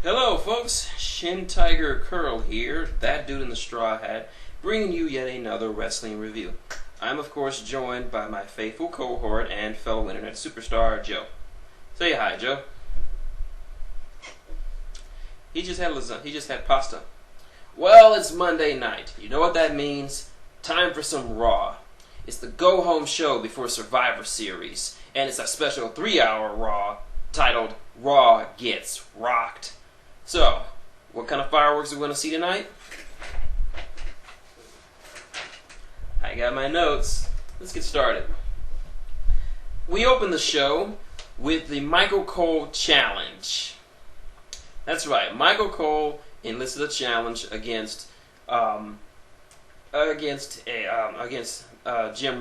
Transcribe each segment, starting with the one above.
Hello folks, shintigercurl here, that dude in the straw hat, bringing you yet another wrestling review. I'm of course joined by my faithful cohort and fellow internet superstar, Joe. Say hi, Joe. He just had pasta. Well, it's Monday night. You know what that means? Time for some Raw. It's the go-home show before Survivor Series, and it's a special 3-hour Raw titled Raw Gets Rocked. So, what kind of fireworks are we going to see tonight? I got my notes. Let's get started. We open the show with the Michael Cole Challenge. That's right, Michael Cole enlisted a challenge against Jim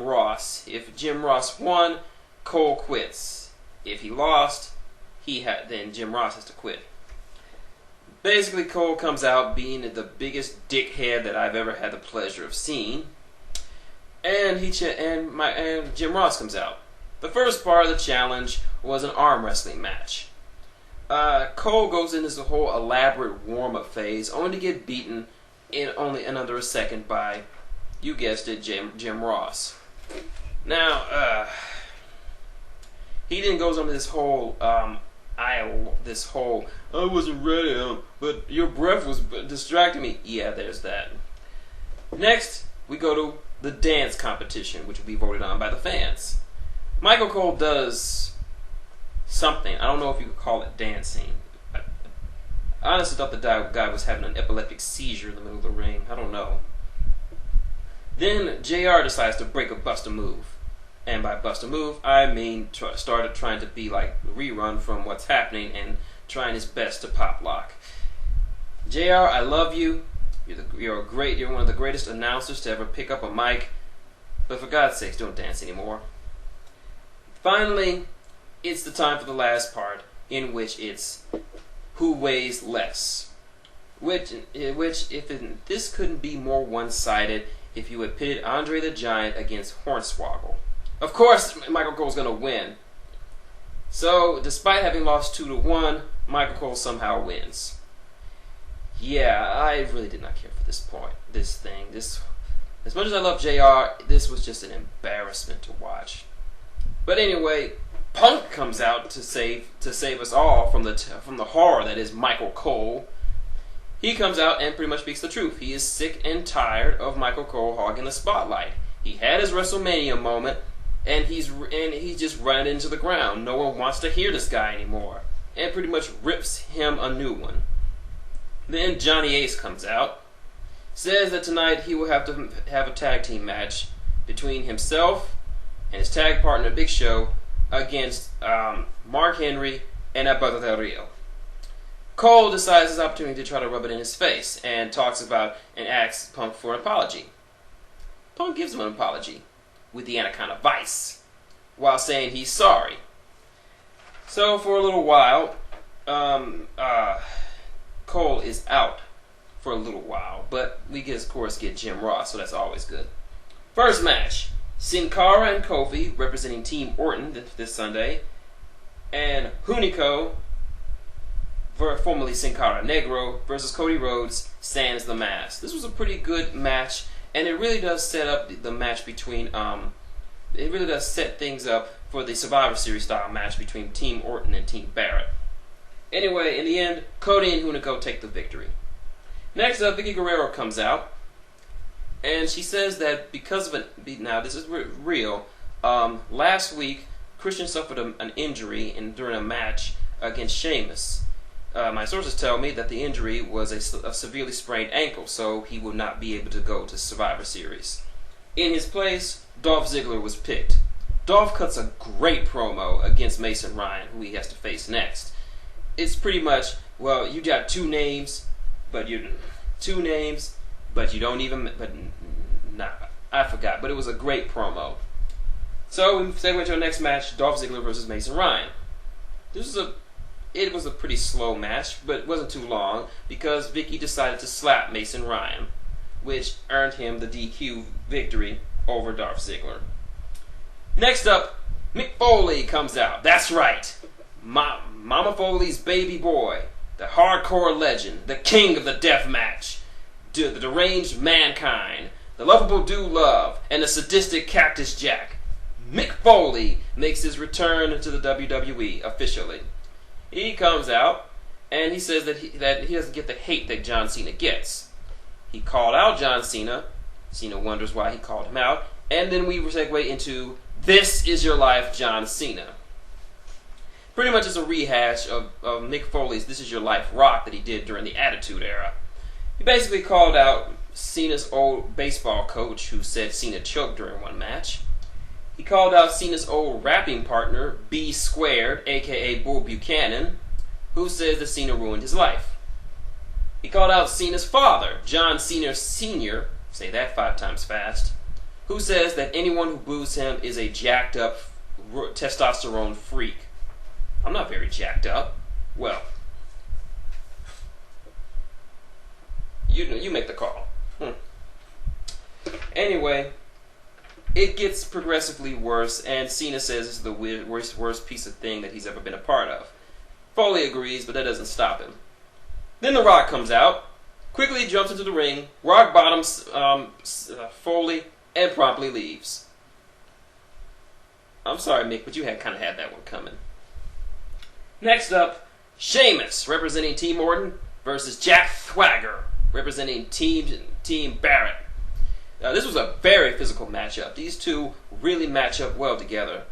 Ross. If Jim Ross won, Cole quits. If he lost, then Jim Ross has to quit. Basically, Cole comes out being the biggest dickhead that I've ever had the pleasure of seeing, and Jim Ross comes out. The first part of the challenge was an arm wrestling match. Cole goes into this whole elaborate warm-up phase, only to get beaten in under a second by, you guessed it, Jim Ross. Now, he then goes on to this whole I wasn't ready, but your breath was distracting me. Yeah, there's that. Next, we go to the dance competition, which will be voted on by the fans. Michael Cole does something. I don't know if you could call it dancing. I honestly thought the guy was having an epileptic seizure in the middle of the ring. I don't know. Then JR decides to bust a move. And by bust a move, I mean started trying to be like a rerun from What's Happening and trying his best to pop lock. JR, I love you. You're one of the greatest announcers to ever pick up a mic. But for God's sakes, don't dance anymore. Finally, it's the time for the last part, in which it's who weighs less. This couldn't be more one-sided if you had pitted Andre the Giant against Hornswoggle. Of course, Michael Cole's going to win. So, despite having lost 2-1, Michael Cole somehow wins. Yeah, I really did not care for this thing. As much as I love JR, this was just an embarrassment to watch. But anyway, Punk comes out to save us all from the horror that is Michael Cole. He comes out and pretty much speaks the truth. He is sick and tired of Michael Cole hogging the spotlight. He had his WrestleMania moment, and he's just running into the ground. No one wants to hear this guy anymore, and pretty much rips him a new one. Then Johnny Ace comes out, says that tonight he will have to have a tag team match between himself and his tag partner Big Show against Mark Henry and Alberto Del Rio. Cole decides his opportunity to try to rub it in his face and asks Punk for an apology. Punk gives him an apology with the Anaconda Vice while saying he's sorry. So for a little while, Cole is out for a little while, but we of course get Jim Ross, so that's always good. First match, Sin Cara and Kofi representing Team Orton this Sunday, and Hunico, formerly Sin Cara Negro, versus Cody Rhodes, sans the mask. This was a pretty good match, and it really does set up the match between, it really does set things up for the Survivor Series style match between Team Orton and Team Barrett. Anyway, in the end, Cody and Hunico take the victory. Next up, Vicky Guerrero comes out, and she says that because of now this is real, last week, Christian suffered an injury during a match against Sheamus. My sources tell me that the injury was a severely sprained ankle, so he would not be able to go to Survivor Series. In his place, Dolph Ziggler was picked. Dolph cuts a great promo against Mason Ryan, who he has to face next. It's pretty much, well, you got two names, but I forgot, but it was a great promo. So we segue to our next match, Dolph Ziggler versus Mason Ryan. It was a pretty slow match, but it wasn't too long because Vicky decided to slap Mason Ryan, which earned him the DQ victory over Dolph Ziggler. Next up, Mick Foley comes out. That's right, Mama Foley's baby boy. the hardcore legend, the king of the death match, the deranged mankind, the lovable dude Love, and the sadistic Cactus Jack. Mick Foley makes his return to the WWE officially. He comes out and he says that he doesn't get the hate that John Cena gets. He called out John Cena. Cena wonders why he called him out. And then we segue into This Is Your Life, John Cena. Pretty much it's a rehash of Mick Foley's This Is Your Life rock that he did during the Attitude Era. He basically called out Cena's old baseball coach who said Cena choked during one match. He called out Cena's old rapping partner, B Squared, aka Bull Buchanan, who says that Cena ruined his life. He called out Cena's father, John Cena Sr., say that 5 times fast, who says that anyone who boos him is a jacked up testosterone freak. I'm not very jacked up. Well, you make the call. Anyway, it gets progressively worse, and Cena says it's the worst piece of thing that he's ever been a part of. Foley agrees, but that doesn't stop him. Then The Rock comes out, quickly jumps into the ring, rock bottoms Foley, and promptly leaves. I'm sorry, Mick, but you kind of had that one coming. Next up, Sheamus, representing Team Orton, versus Jack Swagger, representing Team Barrett. This was a very physical matchup. These two really match up well together.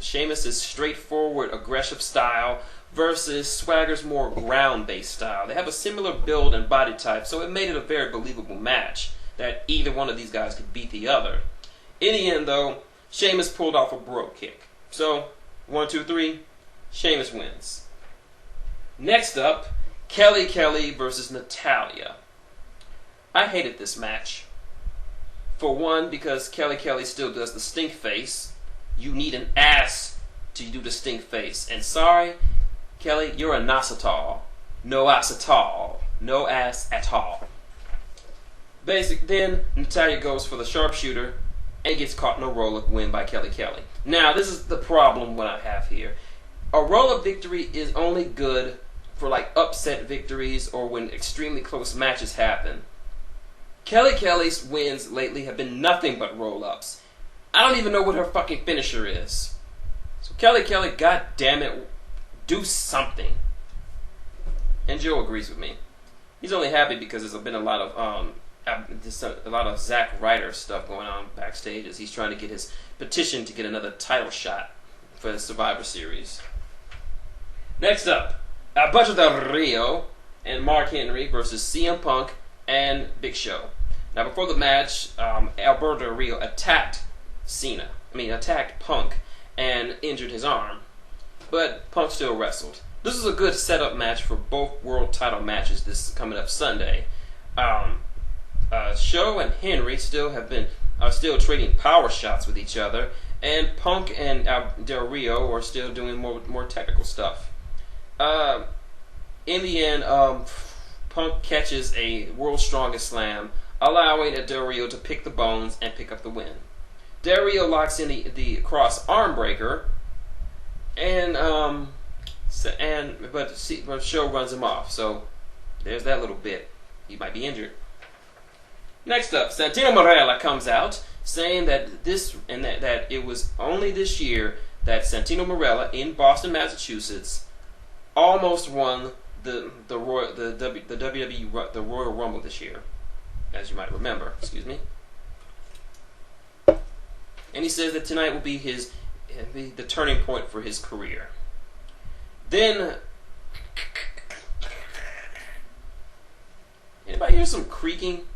Sheamus' straightforward, aggressive style versus Swagger's more ground-based style. They have a similar build and body type, so it made it a very believable match that either one of these guys could beat the other. In the end, though, Sheamus pulled off a brogue kick. So, 1, 2, 3, Sheamus wins. Next up, Kelly versus Natalya. I hated this match. For one, because Kelly still does the stink face. You need an ass to do the stink face. And sorry, Kelly, you're a nos at all. No ass at all. No ass at all. Then Natalya goes for the sharpshooter and gets caught in a roll-up win by Kelly. Now, this is the problem what I have here. A roll-up victory is only good for like upset victories or when extremely close matches happen. Kelly's wins lately have been nothing but roll-ups. I don't even know what her fucking finisher is. So Kelly, god damn it, do something. And Joe agrees with me. He's only happy because there's been a lot of Zack Ryder stuff going on backstage as he's trying to get his petition to get another title shot for the Survivor Series. Next up, Alberto Del Rio and Mark Henry versus CM Punk and Big Show. Now, before the match, Alberto Del Rio attacked Punk and injured his arm, but Punk still wrestled. This is a good setup match for both world title matches this coming up Sunday. Show and Henry are still trading power shots with each other, and Punk and Del Rio are still doing more technical stuff. In the end, Punk catches a World's Strongest Slam, allowing Del Rio to pick the bones and pick up the win. Del Rio locks in the cross arm breaker, but Show runs him off. So there's that little bit. He might be injured. Next up, Santino Marella comes out saying that that it was only this year that Santino Marella in Boston, Massachusetts, almost won the WWE Royal Rumble this year, as you might remember. Excuse me. And he says that tonight will be the turning point for his career. Then, anybody hear some creaking?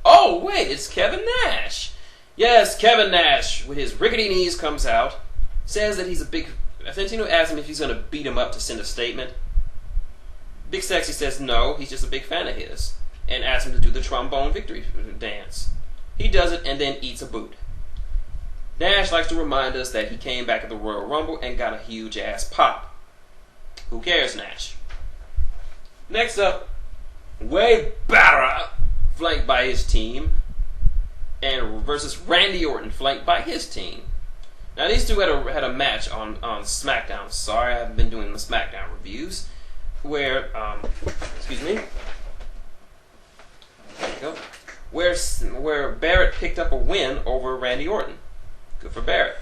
Oh wait, it's Kevin Nash. Yes, Kevin Nash with his rickety knees comes out, says that he's a big. Santino asks him if he's going to beat him up to send a statement. Big Sexy says no, he's just a big fan of his, and asks him to do the trombone victory dance. He does it and then eats a boot. Nash likes to remind us that he came back at the Royal Rumble and got a huge ass pop. Who cares, Nash? Next up, Wade Barrett, flanked by his team, and versus Randy Orton, flanked by his team. Now these two had a match on SmackDown. Sorry, I haven't been doing the SmackDown reviews. where excuse me, there you go, where Barrett picked up a win over Randy Orton. Good for Barrett.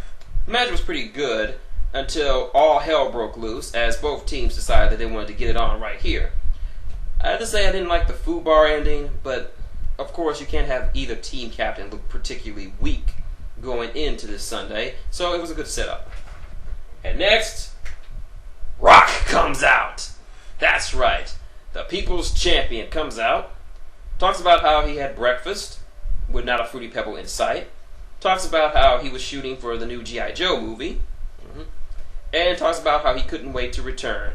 The match was pretty good until all hell broke loose as both teams decided that they wanted to get it on right here. I have to say I didn't like the FUBAR ending, but of course you can't have either team captain look particularly weak going into this Sunday, so it was a good setup. And next, Rock comes out. That's right. The People's Champion comes out, talks about how he had breakfast with not a Fruity Pebble in sight, talks about how he was shooting for the new G.I. Joe movie, and talks about how he couldn't wait to return.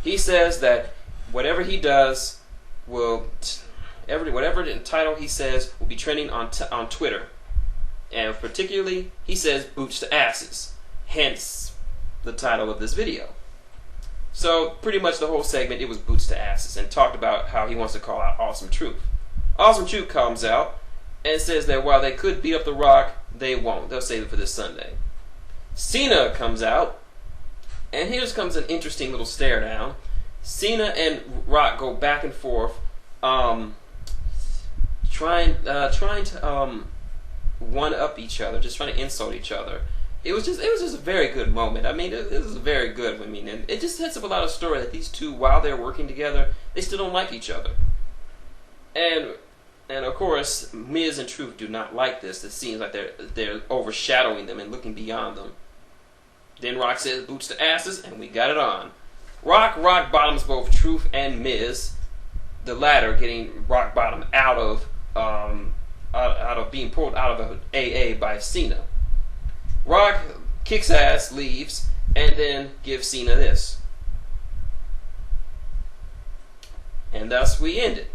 He says that whatever he does will, whatever the title he says will be trending on Twitter. And particularly, he says boots to asses. Hence, the title of this video. So, pretty much the whole segment, it was boots to asses, and talked about how he wants to call out Awesome Truth. Awesome Truth comes out and says that while they could beat up The Rock, they won't. They'll save it for this Sunday. Cena comes out, and here comes an interesting little stare down. Cena and Rock go back and forth, trying to one up each other, just trying to insult each other. It was just a very good moment. I mean, it was very good. I mean, and it just sets up a lot of story that these two, while they're working together, they still don't like each other. And of course, Miz and Truth do not like this. It seems like they're overshadowing them and looking beyond them. Then Rock says boots to asses, and we got it on. Rock bottoms both Truth and Miz. The latter getting rock bottom out of being pulled out of AA by Cena. Rock kicks ass, leaves, and then gives Cena this. And thus we ended.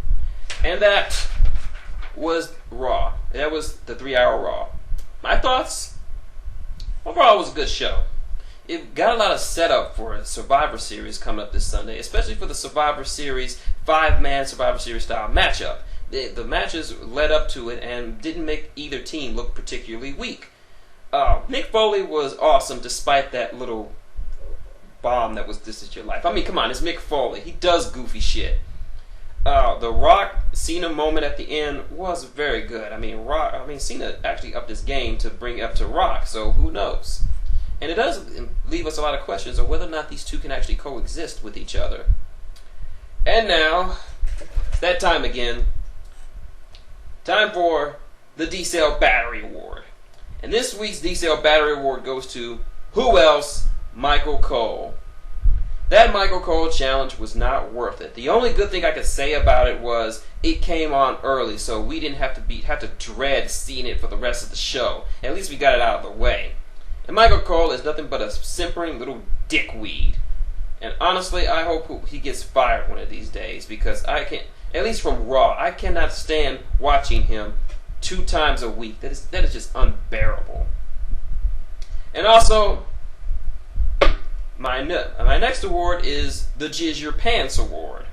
And that was Raw. That was the 3-hour Raw. My thoughts? Overall, it was a good show. It got a lot of setup for a Survivor Series coming up this Sunday, especially for the Survivor Series 5-man Survivor Series style matchup. The matches led up to it and didn't make either team look particularly weak. Mick Foley was awesome despite that little bomb that was "This Is Your Life." I mean, come on, it's Mick Foley. He does goofy shit. The Rock Cena moment at the end was very good. I mean, Cena actually upped his game to bring up to Rock, so who knows? And it does leave us a lot of questions of whether or not these two can actually coexist with each other. And now, it's that time again. Time for the D-Cell Battery Award. And this week's D-Cell Battery Award goes to, who else? Michael Cole. That Michael Cole challenge was not worth it. The only good thing I could say about it was it came on early, so we didn't have to dread seeing it for the rest of the show. At least we got it out of the way. And Michael Cole is nothing but a simpering little dickweed. And honestly, I hope he gets fired one of these days, because I can't, at least from Raw, I cannot stand watching him 2 times a week. That is just unbearable. And also, my next award is the Jizz Your Pants Award.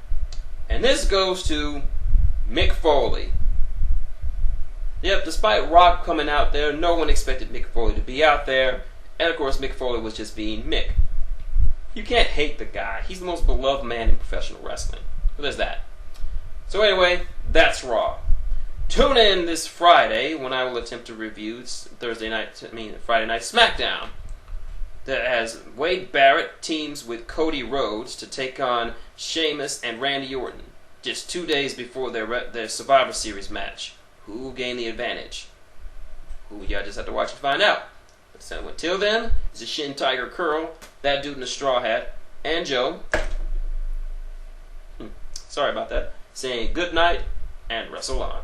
And this goes to Mick Foley. Yep, despite Rock coming out there, no one expected Mick Foley to be out there. And of course, Mick Foley was just being Mick. You can't hate the guy. He's the most beloved man in professional wrestling. But there's that. So anyway, that's Raw. Tune in this Friday when I will attempt to review Friday Night SmackDown. That has Wade Barrett teams with Cody Rhodes to take on Sheamus and Randy Orton. Just 2 days before their Survivor Series match. Who will gain the advantage? Who y'all just have to watch and find out. So until then, it's a shintigercurl, that dude in the straw hat, and Joe. Sorry about that. Saying good night and wrestle on.